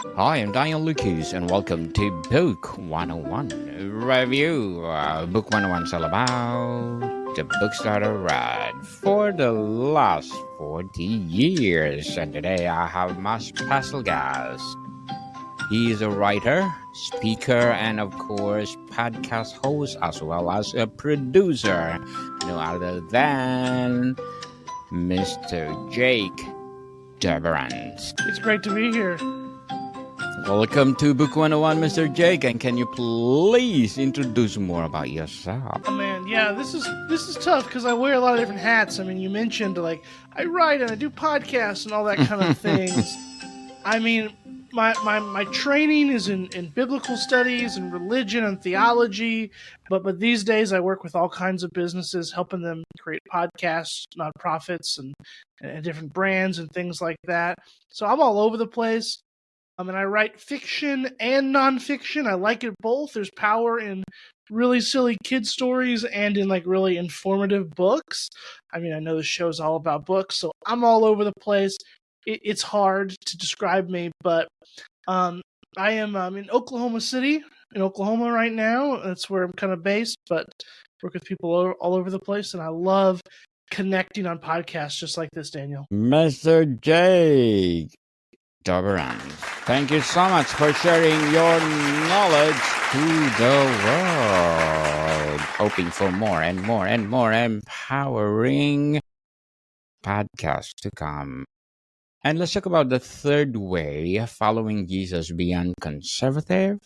Hi, I'm Daniel Lucas, and welcome to Book 101 Review. Book 101 is all about the books that I read for the last 40 years. And today I have my special guest. He is a writer, speaker, and of course, podcast host, as well as a producer. No other than Mr. Jake Doberenz. It's great to be here. Welcome to Book 101, Mr. Jake, and can you please introduce more about yourself? Oh man, yeah, this is tough because I wear a lot of different hats. I mean, you mentioned like I write and I do podcasts and all that kind of things. I mean, my training is in biblical studies and religion and theology, but these days I work with all kinds of businesses, helping them create podcasts, nonprofits, and different brands and things like that. So I'm all over the place. And I write fiction and nonfiction. I like it both. There's power in really silly kid stories and in like really informative books. I mean, I know the show's all about books, so I'm all over the place. It's hard to describe me, but I am in Oklahoma City, in Oklahoma right now. That's where I'm kind of based, but work with people all over the place, and I love connecting on podcasts just like this, Daniel. Mr. Jake Doberenz, thank you so much for sharing your knowledge to the world. Hoping for more and more and more empowering podcasts to come. And let's talk about the third way, following Jesus beyond conservative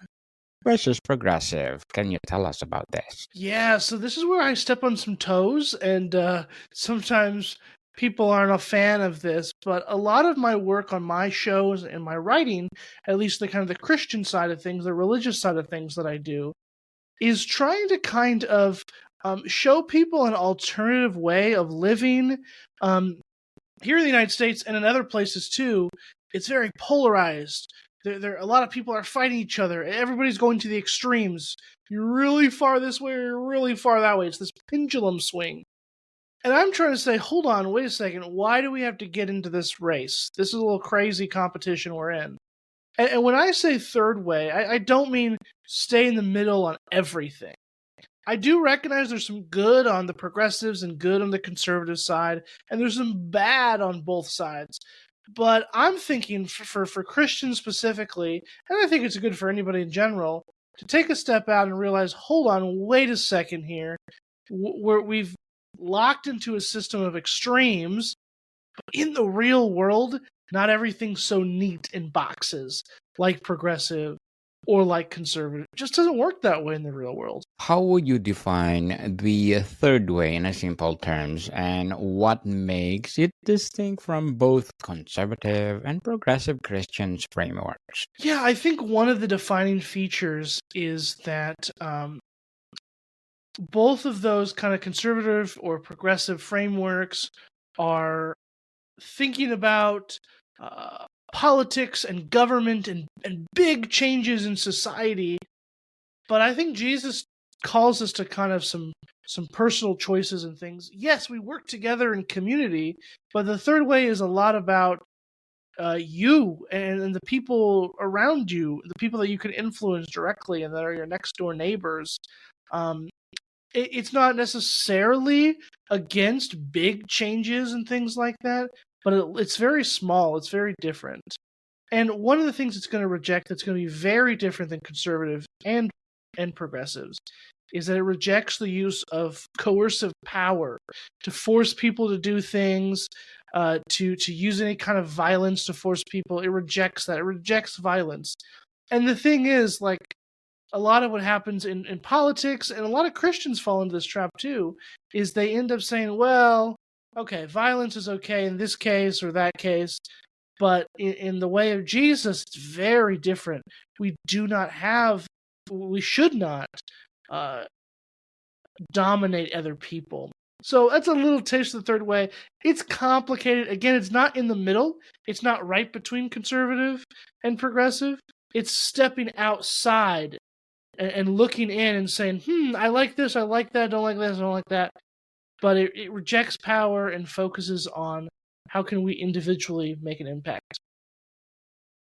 versus progressive. Can you tell us about this? Yeah, so this is where I step on some toes, and sometimes people aren't a fan of this, but a lot of my work on my shows and my writing, at least the kind of the Christian side of things, the religious side of things that I do, is trying to kind of show people an alternative way of living. Here in the United States and in other places too, it's very polarized. There a lot of people are fighting each other. Everybody's going to the extremes. You're really far this way, or you're really far that way. It's this pendulum swing. And I'm trying to say, hold on, wait a second. Why do we have to get into this race? This is a little crazy competition we're in. And when I say third way, I don't mean stay in the middle on everything. I do recognize there's some good on the progressives and good on the conservative side, and there's some bad on both sides. But I'm thinking for Christians specifically, and I think it's good for anybody in general, to take a step out and realize, hold on, wait a second here. We've locked into a system of extremes, but in the real world, not everything's so neat in boxes like progressive or like conservative. It just doesn't work that way in the real world. How would you define the third way in a simple terms, and what makes it distinct from both conservative and progressive Christians frameworks? Yeah, I think one of the defining features is that both of those kind of conservative or progressive frameworks are thinking about politics and government and big changes in society. But I think Jesus calls us to kind of some personal choices and things. Yes, we work together in community, but the third way is a lot about you and the people around you, the people that you can influence directly and that are your next door neighbors. It's not necessarily against big changes and things like that, but it's very small. It's very different. And one of the things it's going to reject that's going to be very different than conservative and progressives is that it rejects the use of coercive power to force people to do things, to use any kind of violence to force people. It rejects that. It rejects violence. And the thing is, like, a lot of what happens in politics, and a lot of Christians fall into this trap too, is they end up saying, well, okay, violence is okay in this case or that case, but in the way of Jesus, it's very different. We should not dominate other people. So that's a little taste of the third way. It's complicated. Again, it's not in the middle. It's not right between conservative and progressive. It's stepping outside and looking in and saying, I like this, I like that, don't like this, I don't like that. But it rejects power and focuses on how can we individually make an impact.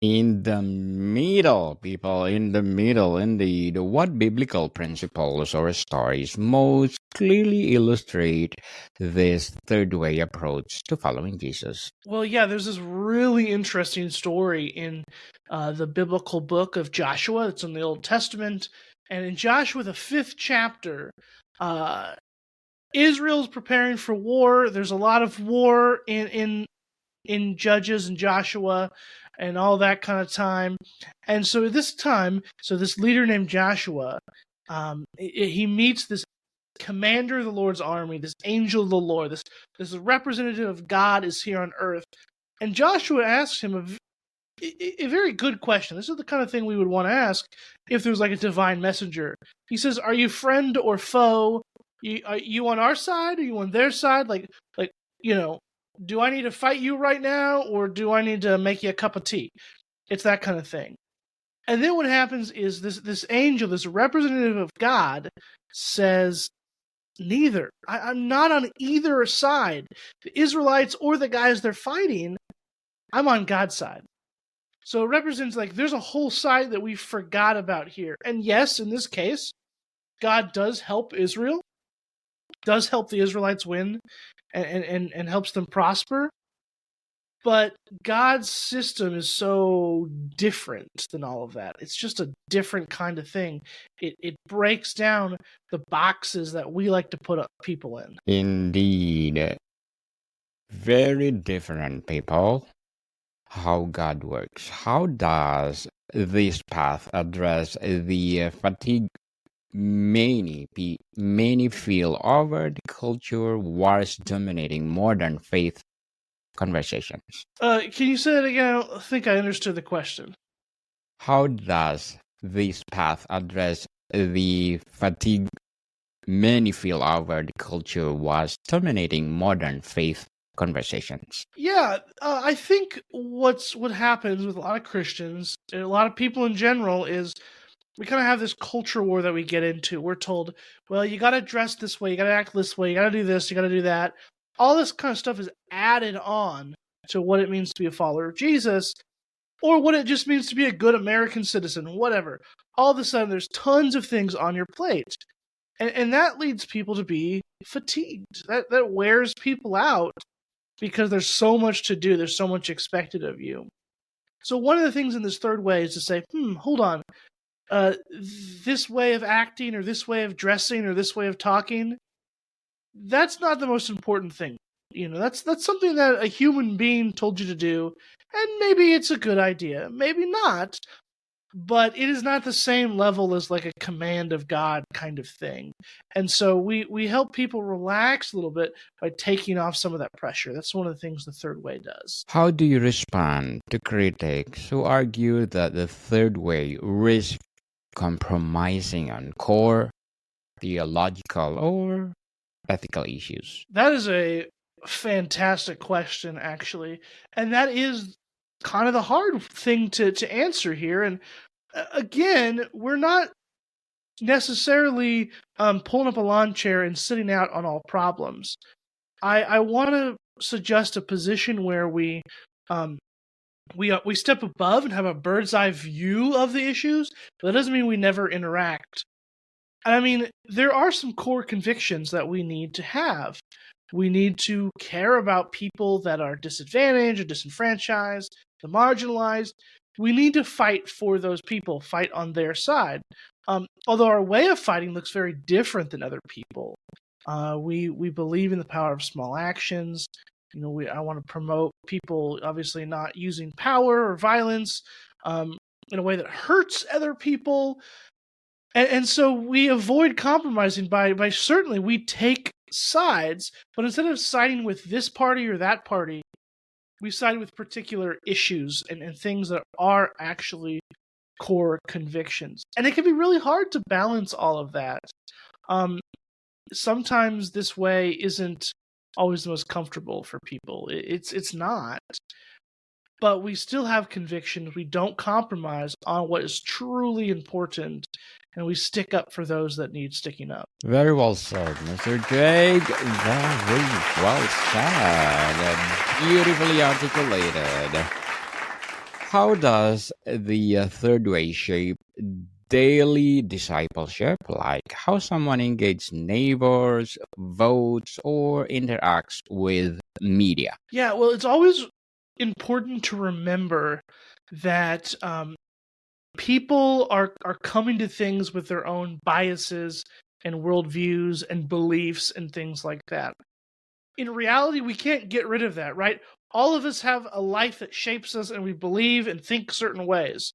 In the middle, people, in the middle, indeed. What biblical principles or stories most clearly illustrate this third way approach to following Jesus? Well, yeah, there's this really interesting story in the biblical book of Joshua. It's in the Old Testament. And in Joshua, the 5th chapter, uh, Israel's preparing for war. There's a lot of war in Judges and Joshua and all that kind of time. And so at this time, this leader named Joshua, he meets this commander of the Lord's army, this angel of the Lord, this representative of God is here on earth. And Joshua asks him a very good question. This is the kind of thing we would want to ask if there's like a divine messenger. He says, "Are you friend or foe? Are you on our side? Are you on their side? Like, do I need to fight you right now, or do I need to make you a cup of tea?" It's that kind of thing. And then what happens is this angel, this representative of God, says, "Neither. I'm not on either side. The Israelites or the guys they're fighting, I'm on God's side." So it represents like there's a whole side that we forgot about here. And yes, in this case, God does help Israel, does help the Israelites win, and helps them prosper. But God's system is so different than all of that. It's just a different kind of thing. It breaks down the boxes that we like to put up people in. Indeed. Very different, people. How God works. How does this path address the fatigue many feel over the culture wars dominating modern faith conversations? Can you say that again? I don't think I understood the question. How does this path address the fatigue many feel over the culture wars dominating modern faith conversations? Yeah, I think what happens with a lot of Christians and a lot of people in general is we kind of have this culture war that we get into. We're told, well, you got to dress this way, you got to act this way, you got to do this, you got to do that. All this kind of stuff is added on to what it means to be a follower of Jesus, or what it just means to be a good American citizen, whatever. All of a sudden, there's tons of things on your plate. And that leads people to be fatigued. That wears people out because there's so much to do. There's so much expected of you. So one of the things in this third way is to say, hold on. This way of acting or this way of dressing or this way of talking, that's not the most important thing. That's something that a human being told you to do, and maybe it's a good idea, maybe not, but it is not the same level as like a command of God kind of thing. And so we help people relax a little bit by taking off some of that pressure. That's one of the things the third way does. How do you respond to critics who argue that the third way risks compromising on core theological or ethical issues? That is a fantastic question, actually. And that is kind of the hard thing to answer here. And again, we're not necessarily pulling up a lawn chair and sitting out on all problems. I want to suggest a position where we step above and have a bird's eye view of the issues, but that doesn't mean we never interact. I mean, there are some core convictions that we need to have. We need to care about people that are disadvantaged or disenfranchised, the marginalized. We need to fight for those people, fight on their side. Although our way of fighting looks very different than other people. We believe in the power of small actions. I want to promote people obviously not using power or violence in a way that hurts other people. And so we avoid compromising by certainly we take sides, but instead of siding with this party or that party, we side with particular issues and things that are actually core convictions. And it can be really hard to balance all of that. Sometimes this way isn't always the most comfortable for people. It's not. But we still have convictions. We don't compromise on what is truly important, and we stick up for those that need sticking up. Very well said, Mr. Jake. Very well said. Beautifully articulated. How does the third way shape daily discipleship, like how someone engages neighbors, votes, or interacts with media? Yeah, well, it's always important to remember that people are coming to things with their own biases and worldviews and beliefs and things like that. In reality, we can't get rid of that, right? All of us have a life that shapes us and we believe and think certain ways.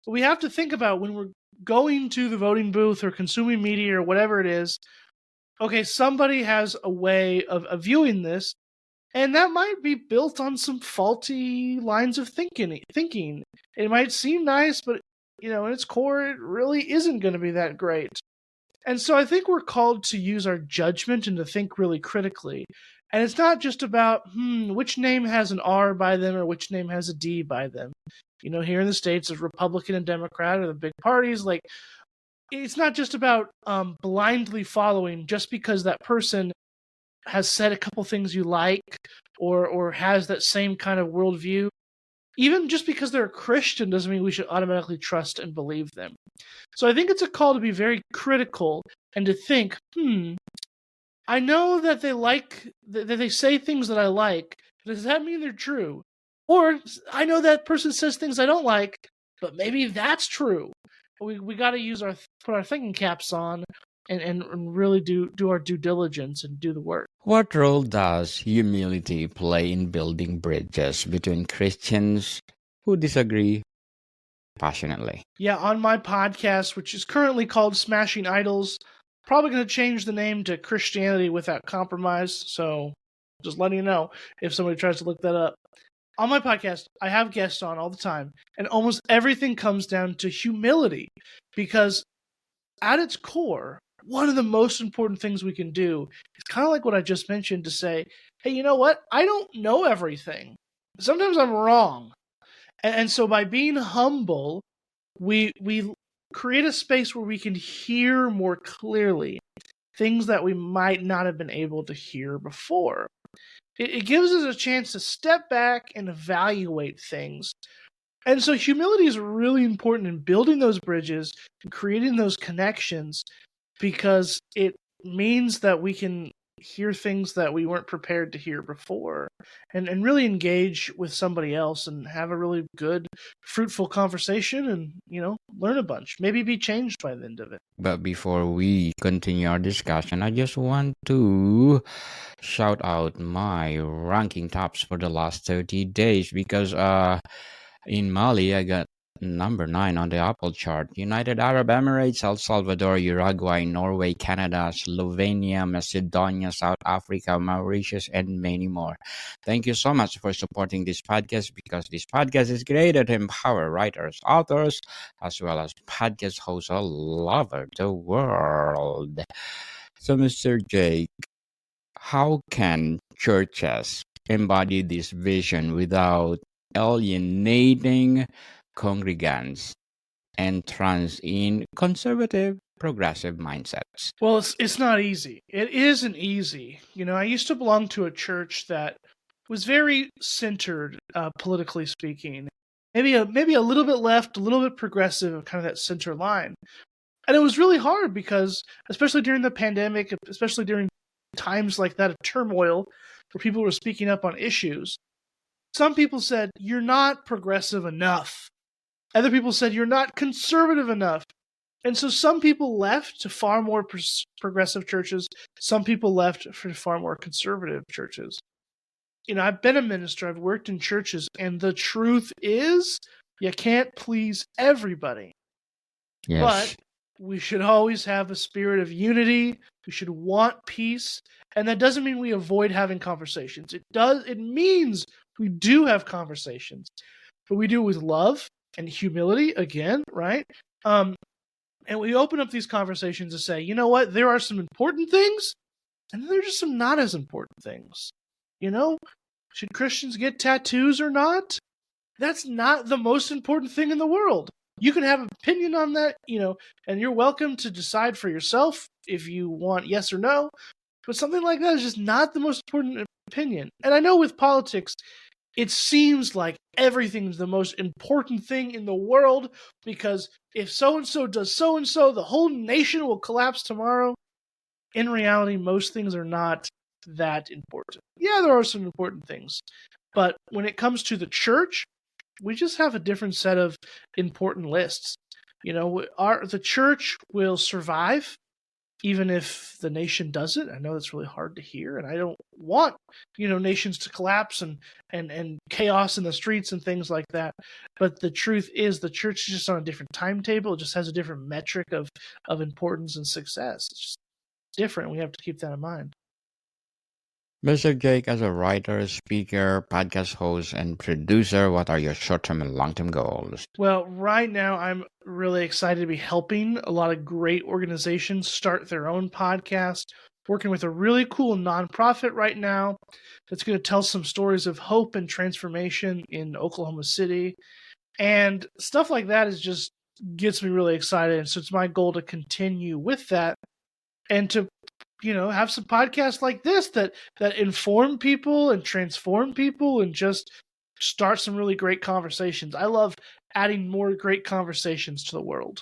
But we have to think about when we're going to the voting booth or consuming media or whatever it is, okay, somebody has a way of viewing this, and that might be built on some faulty lines of thinking. It might seem nice, but in its core, it really isn't going to be that great. And so I think we're called to use our judgment and to think really critically. And it's not just about, which name has an R by them or which name has a D by them. Here in the States, as Republican and Democrat are the big parties. Like, it's not just about blindly following just because that person has said a couple things you like or has that same kind of worldview. Even just because they're a Christian doesn't mean we should automatically trust and believe them. So I think it's a call to be very critical and to think, I know that they say things that I like. Does that mean they're true? Or I know that person says things I don't like, but maybe that's true. We got to put our thinking caps on and really do our due diligence and do the work. What role does humility play in building bridges between Christians who disagree passionately? Yeah, on my podcast, which is currently called Smashing Idols, probably going to change the name to Christianity Without Compromise. So just letting you know if somebody tries to look that up. On my podcast, I have guests on all the time, and almost everything comes down to humility, because at its core, one of the most important things we can do is kind of like what I just mentioned, to say, hey, you know what? I don't know everything. Sometimes I'm wrong. And so by being humble, we create a space where we can hear more clearly things that we might not have been able to hear before. It gives us a chance to step back and evaluate things. And so humility is really important in building those bridges and creating those connections, because it means that we can hear things that we weren't prepared to hear before, and really engage with somebody else and have a really good, fruitful conversation and, learn a bunch. Maybe be changed by the end of it. But before we continue our discussion, I just want to shout out my ranking tops for the last 30 days because in Mali, I got number 9 on the Apple chart. United Arab Emirates, El Salvador, Uruguay, Norway, Canada, Slovenia, Macedonia, South Africa, Mauritius, and many more. Thank you so much for supporting this podcast, because this podcast is created to empower writers, authors, as well as podcast hosts all over the world. So, Mr. Jake, how can churches embody this vision without alienating congregants and trans in conservative, progressive mindsets? Well, it's not easy. It isn't easy. I used to belong to a church that was very centered, politically speaking. Maybe a little bit left, a little bit progressive, kind of that center line. And it was really hard because, especially during the pandemic, especially during times like that of turmoil, where people were speaking up on issues, some people said, you're not progressive enough. Other people said, you're not conservative enough. And so some people left to far more progressive churches. Some people left for far more conservative churches. I've been a minister. I've worked in churches. And the truth is, you can't please everybody. Yes. But we should always have a spirit of unity. We should want peace. And that doesn't mean we avoid having conversations. It means we do have conversations. But we do it with love and humility, again, right? And we open up these conversations to say, you know what? There are some important things, and then there's just some not as important things. Should Christians get tattoos or not? That's not the most important thing in the world. You can have an opinion on that, and you're welcome to decide for yourself if you want yes or no. But something like that is just not the most important opinion. And I know with politics, it seems like everything's the most important thing in the world because if so-and-so does so-and-so, the whole nation will collapse tomorrow. In reality, most things are not that important. Yeah, there are some important things. But when it comes to the church, we just have a different set of important lists. The church will survive even if the nation doesn't. I know that's really hard to hear, and I don't want nations to collapse and chaos in the streets and things like that. But the truth is, the church is just on a different timetable. It just has a different metric of importance and success. It's just different. We have to keep that in mind. Mr. Jake, as a writer, speaker, podcast host, and producer, what are your short-term and long-term goals? Well, right now I'm really excited to be helping a lot of great organizations start their own podcast, working with a really cool nonprofit right now that's going to tell some stories of hope and transformation in Oklahoma City. And stuff like that is just gets me really excited. And so it's my goal to continue with that and to have some podcasts like this that inform people and transform people and just start some really great conversations. I love adding more great conversations to the world.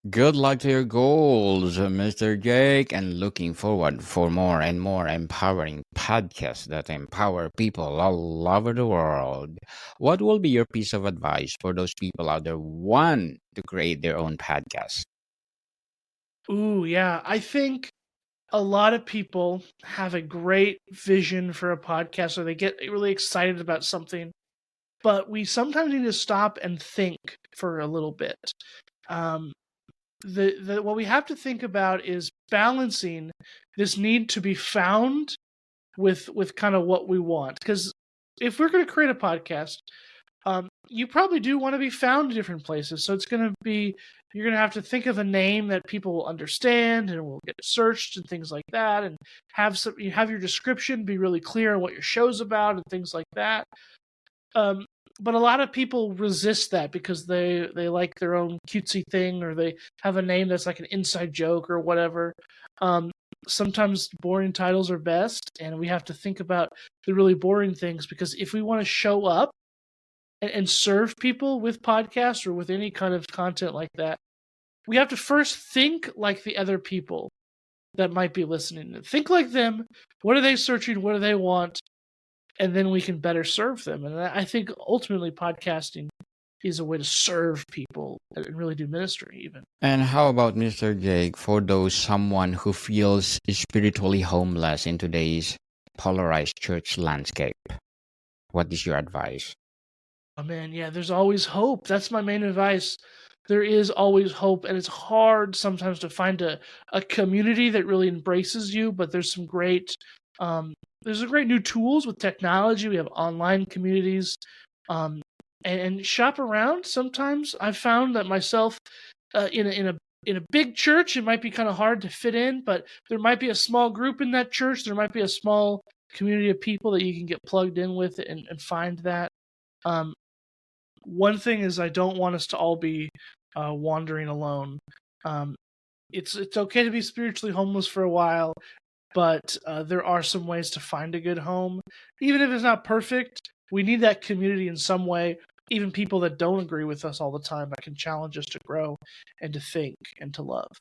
Good luck to your goals, Mr. Jake, and looking forward for more and more empowering podcasts that empower people all over the world. What will be your piece of advice for those people out there who want to create their own podcast? Ooh, yeah. I think a lot of people have a great vision for a podcast or they get really excited about something, but we sometimes need to stop and think for a little bit. Um, what we have to think about is balancing this need to be found with kind of what we want. Because if we're going to create a podcast, you probably do want to be found in different places. So you're going to have to think of a name that people will understand and will get searched and things like that, and you have your description be really clear on what your show's about and things like that. But a lot of people resist that because they like their own cutesy thing, or they have a name that's like an inside joke or whatever. Sometimes boring titles are best, and we have to think about the really boring things, because if we want to show up and serve people with podcasts or with any kind of content like that, we have to first think like the other people that might be listening. Think like them. What are they searching? What do they want? And then we can better serve them. And I think ultimately podcasting is a way to serve people and really do ministry even. And how about Mr. Jake, for someone who feels spiritually homeless in today's polarized church landscape? What is your advice? Oh man, yeah, there's always hope. That's my main advice. There is always hope, and it's hard sometimes to find a community that really embraces you, but there's some great new tools with technology. We have online communities, and shop around. Sometimes I've found that myself in a big church, it might be kind of hard to fit in, but there might be a small group in that church. There might be a small community of people that you can get plugged in with and find that. One thing is, I don't want us to all be wandering alone. It's okay to be spiritually homeless for a while, but there are some ways to find a good home. Even if it's not perfect, we need that community in some way. Even people that don't agree with us all the time, that can challenge us to grow and to think and to love.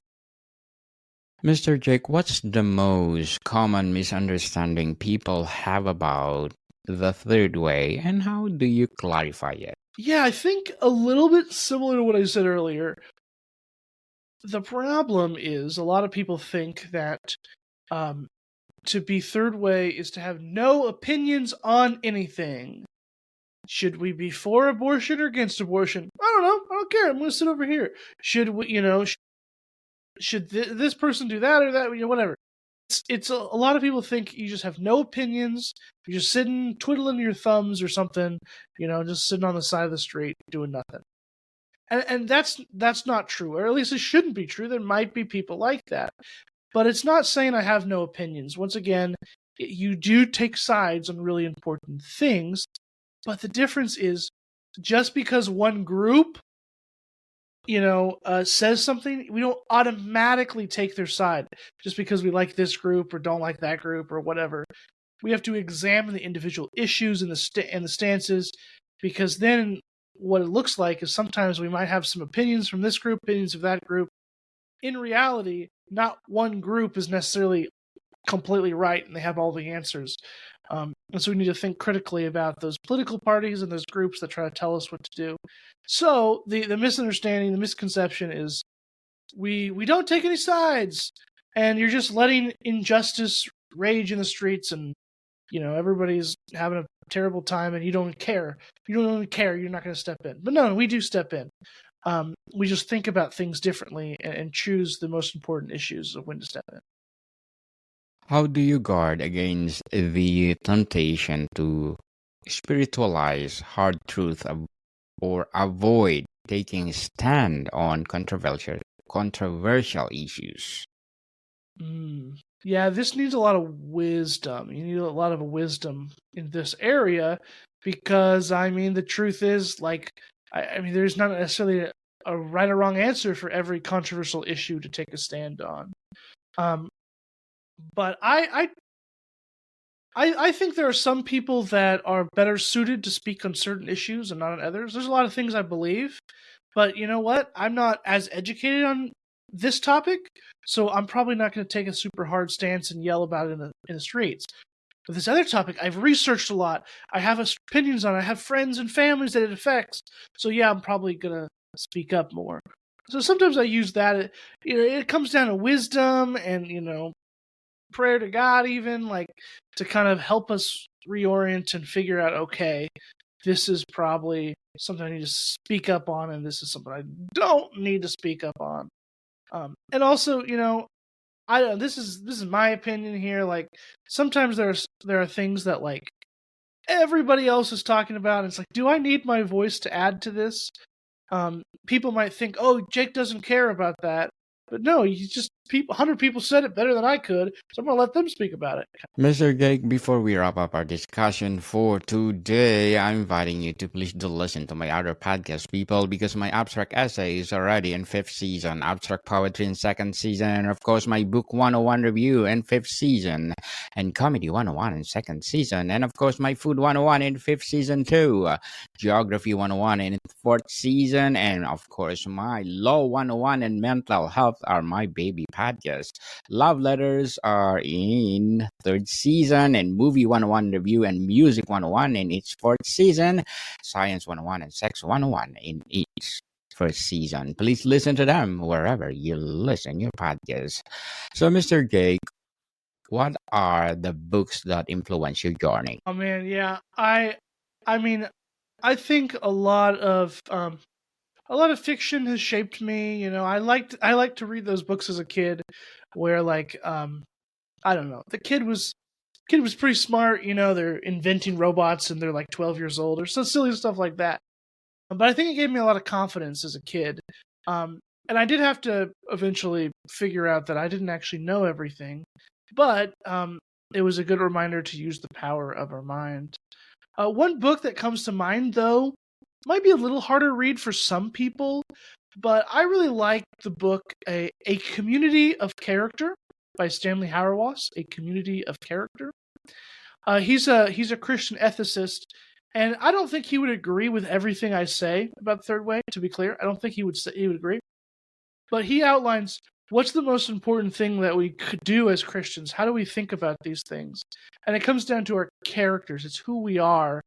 Mr. Jake, what's the most common misunderstanding people have about the third way, and how do you clarify it? Yeah, I think a little bit similar to what I said earlier. The problem is a lot of people think that to be third way is to have no opinions on anything. Should we be for abortion or against abortion? I don't know. I don't care. I'm going to sit over here. Should we, should this person do that or that? Whatever. It's a lot of people think you just have no opinions. You're just sitting twiddling your thumbs or something, just sitting on the side of the street doing nothing. And that's not true, or at least it shouldn't be true. There might be people like that. But it's not saying I have no opinions. Once again, you do take sides on really important things, but the difference is just because one group says something, we don't automatically take their side just because we like this group or don't like that group or whatever. We have to examine the individual issues and the stances, because then what it looks like is sometimes we might have some opinions from this group, opinions of that group. In reality, not one group is necessarily completely right and they have all the answers. And so we need to think critically about those political parties and those groups that try to tell us what to do. So the misunderstanding, the misconception is we don't take any sides, and you're just letting injustice rage in the streets, and everybody's having a terrible time, and you don't care. You don't even care. You're not going to step in. But no, we do step in. We just think about things differently and choose the most important issues of when to step in. How do you guard against the temptation to spiritualize hard truth or avoid taking a stand on controversial issues? Yeah, this needs a lot of wisdom. You need a lot of wisdom in this area because, the truth is, there's not necessarily a right or wrong answer for every controversial issue to take a stand on. But I think there are some people that are better suited to speak on certain issues and not on others. There's a lot of things I believe, but you know what? I'm not as educated on this topic, so I'm probably not going to take a super hard stance and yell about it in the streets. But this other topic, I've researched a lot. I have opinions on it. I have friends and families that it affects. So yeah, I'm probably going to speak up more. So sometimes I use that. It comes down to wisdom and, prayer to God, even to kind of help us reorient and figure out, okay, this is probably something I need to speak up on, and this is something I don't need to speak up on. And also, I don't. This is my opinion here. Sometimes there are things that everybody else is talking about. And it's do I need my voice to add to this? People might think, oh, Jake doesn't care about that. But no, 100 people said it better than I could, so I'm going to let them speak about it. Mr. Jake, before we wrap up our discussion for today, I'm inviting you to please do listen to my other podcast, people, because my abstract essay is already in 5th season, abstract poetry in 2nd season, and of course my book 101 review in 5th season, and comedy 101 in 2nd season, and of course my food 101 in 5th season too, geography 101 in 4th season, and of course my law 101 and mental health are my baby podcast. Love letters are in 3rd season, and movie 101 review and music 101 in each 4th season, science 101 and sex 101 in each 1st season. Please listen to them wherever you listen your podcast. So, Mr. Jake, what are the books that influence your journey? Oh man, yeah. I think a lot of fiction has shaped me. I like to read those books as a kid, where I don't know, the kid was pretty smart. They're inventing robots and they're 12 years old or so silly stuff like that. But I think it gave me a lot of confidence as a kid. And I did have to eventually figure out that I didn't actually know everything, but it was a good reminder to use the power of our mind. One book that comes to mind, though, might be a little harder to read for some people, but I really like the book A Community of Character by Stanley Hauerwas. A Community of Character. He's a Christian ethicist, and I don't think he would agree with everything I say about the third way. To be clear, I don't think he would agree. But he outlines what's the most important thing that we could do as Christians. How do we think about these things? And it comes down to our characters. It's who we are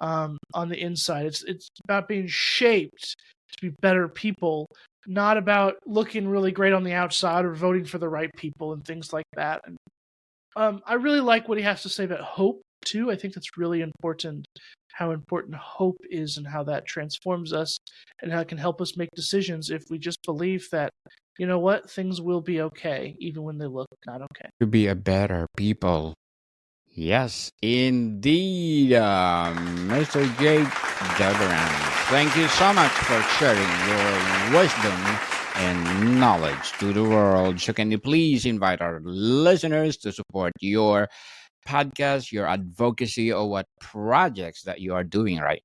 on the inside. It's about being shaped to be better people, not about looking really great on the outside or voting for the right people and things like that. And I really like what he has to say about hope too. I think that's really important, how important hope is and how that transforms us and how it can help us make decisions if we just believe that, you know what, things will be okay even when they look not okay. To be a better people. Yes, indeed, Mr. Jake Doberenz. Thank you so much for sharing your wisdom and knowledge to the world. So can you please invite our listeners to support your podcast, your advocacy, or what projects that you are doing right?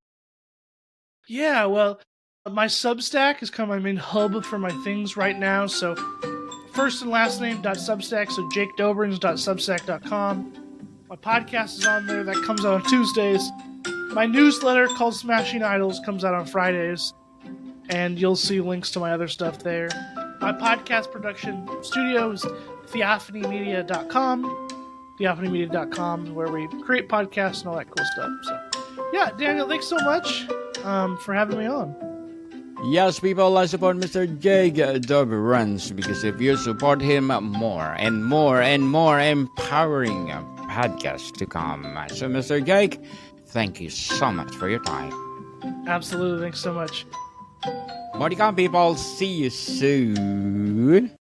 Yeah, well, my Substack is kind of my main hub for my things right now. So first and last name .substack, so jakedoberenz.substack.com. My podcast is on there. That comes out on Tuesdays. My newsletter called Smashing Idols comes out on Fridays. And you'll see links to my other stuff there. My podcast production studio is theophanymedia.com. Theophanymedia.com is where we create podcasts and all that cool stuff. So, yeah, Daniel, thanks so much for having me on. Yes, people, let's support Mr. Jake Doberenz, because if you support him, more and more and more empowering podcasts to come. So, Mr. Jake, thank you so much for your time. Absolutely, thanks so much. More to come, people. See you soon.